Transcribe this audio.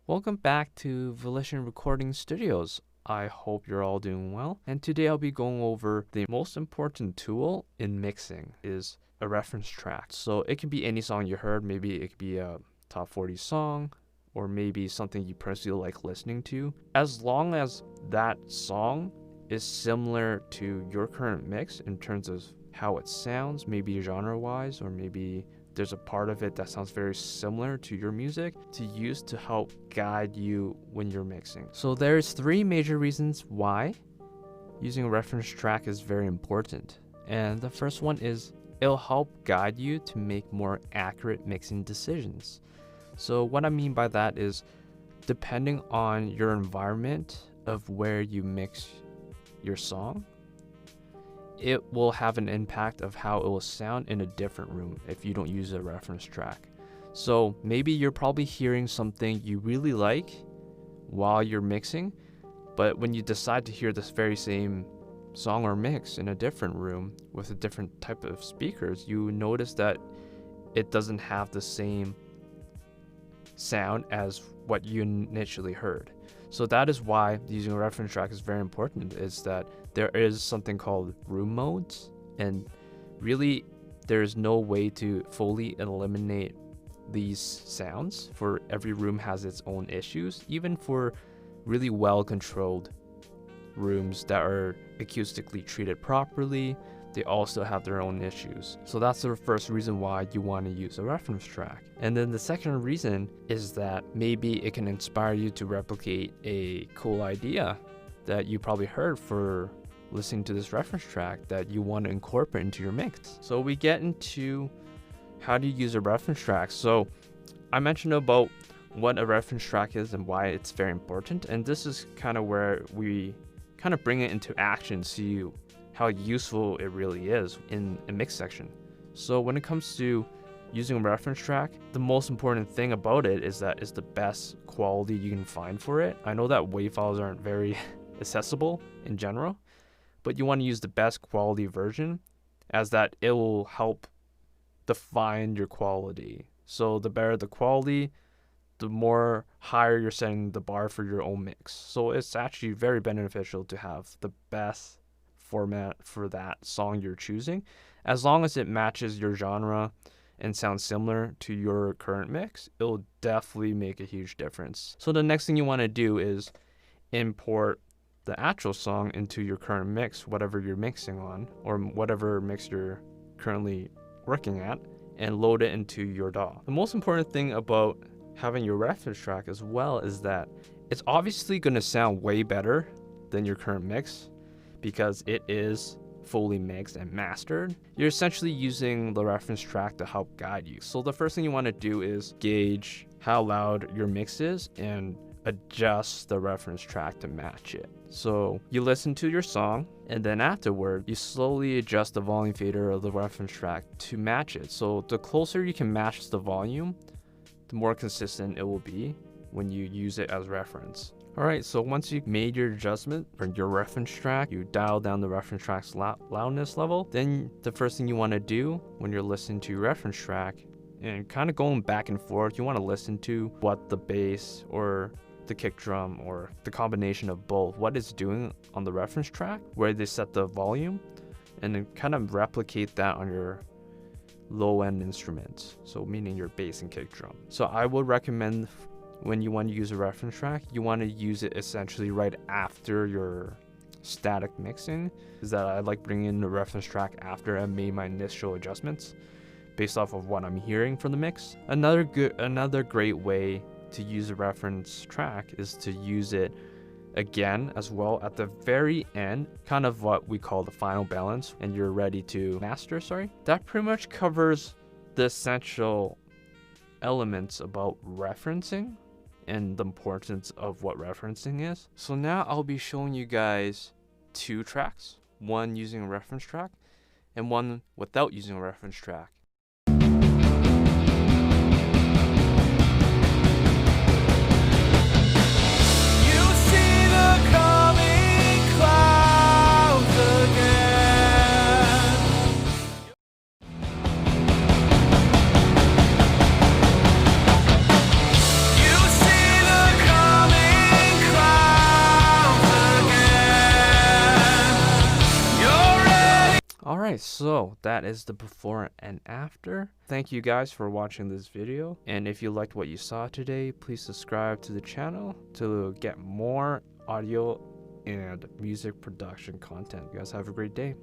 Welcome back to Volition Recording Studios. I hope you're all doing well. And today I'll be going over the most important tool in mixing is a reference track. So it can be any song you heard. Maybe it could be a top 40 song or maybe something you personally like listening to. As long as that song is similar to your current mix in terms of how it sounds, maybe genre-wise, or maybe there's a part of it that sounds very similar to your music to use to help guide you when you're mixing. So there's 3 major reasons why using a reference track is very important. And the first one is it'll help guide you to make more accurate mixing decisions. So what I mean by that is depending on your environment of where you mix your song, it will have an impact of how it will sound in a different room if you don't use a reference track. So maybe you're probably hearing something you really like while you're mixing, but when you decide to hear this very same song or mix in a different room with a different type of speakers, you notice that it doesn't have the same sound as what you initially heard. So that is why using a reference track is very important, is that there is something called room modes, and really there is no way to fully eliminate these sounds, for every room has its own issues. Even for really well controlled rooms that are acoustically treated properly, they also have their own issues. So that's the first reason why you want to use a reference track. And then the second reason is that maybe it can inspire you to replicate a cool idea that you probably heard for listening to this reference track that you want to incorporate into your mix. So we get into how to use a reference track. So I mentioned about what a reference track is and why it's very important. And this is kind of where we kind of bring it into action, see how useful it really is in a mix section. So when it comes to using a reference track, the most important thing about it is that it's the best quality you can find for it. I know that WAV files aren't very accessible in general, but you want to use the best quality version, as that it will help define your quality. So the better the quality, the more higher you're setting the bar for your own mix. So it's actually very beneficial to have the best format for that song you're choosing, as long as it matches your genre and sounds similar to your current mix. It'll definitely make a huge difference. So the next thing you want to do is import the actual song into your current mix, whatever you're mixing on or whatever mix you're currently working at, and load it into your DAW. The most important thing about having your reference track as well is that it's obviously going to sound way better than your current mix, because it is fully mixed and mastered. You're essentially using the reference track to help guide you. So the first thing you want to do is gauge how loud your mix is and adjust the reference track to match it. So you listen to your song, and then afterward, you slowly adjust the volume fader of the reference track to match it. So the closer you can match the volume, the more consistent it will be when you use it as reference. Alright, so once you've made your adjustment for your reference track, you dial down the reference track's loudness level, then the first thing you want to do when you're listening to your reference track and kind of going back and forth, you want to listen to what the bass or the kick drum or the combination of both, what it's doing on the reference track, where they set the volume, and then kind of replicate that on your low-end instruments, so meaning your bass and kick drum. So I would recommend when you want to use a reference track, you want to use it essentially right after your static mixing, is that I like bringing in the reference track after I made my initial adjustments based off of what I'm hearing from the mix. Another great way to use a reference track is to use it again as well at the very end, kind of what we call the final balance, and you're ready to master. That pretty much covers the essential elements about referencing and the importance of what referencing is. So now I'll be showing you guys 2 tracks, one using a reference track and one without using a reference track. You see the Alright, so that is the before and after. Thank you guys for watching this video. And if you liked what you saw today, please subscribe to the channel to get more audio and music production content. You guys have a great day.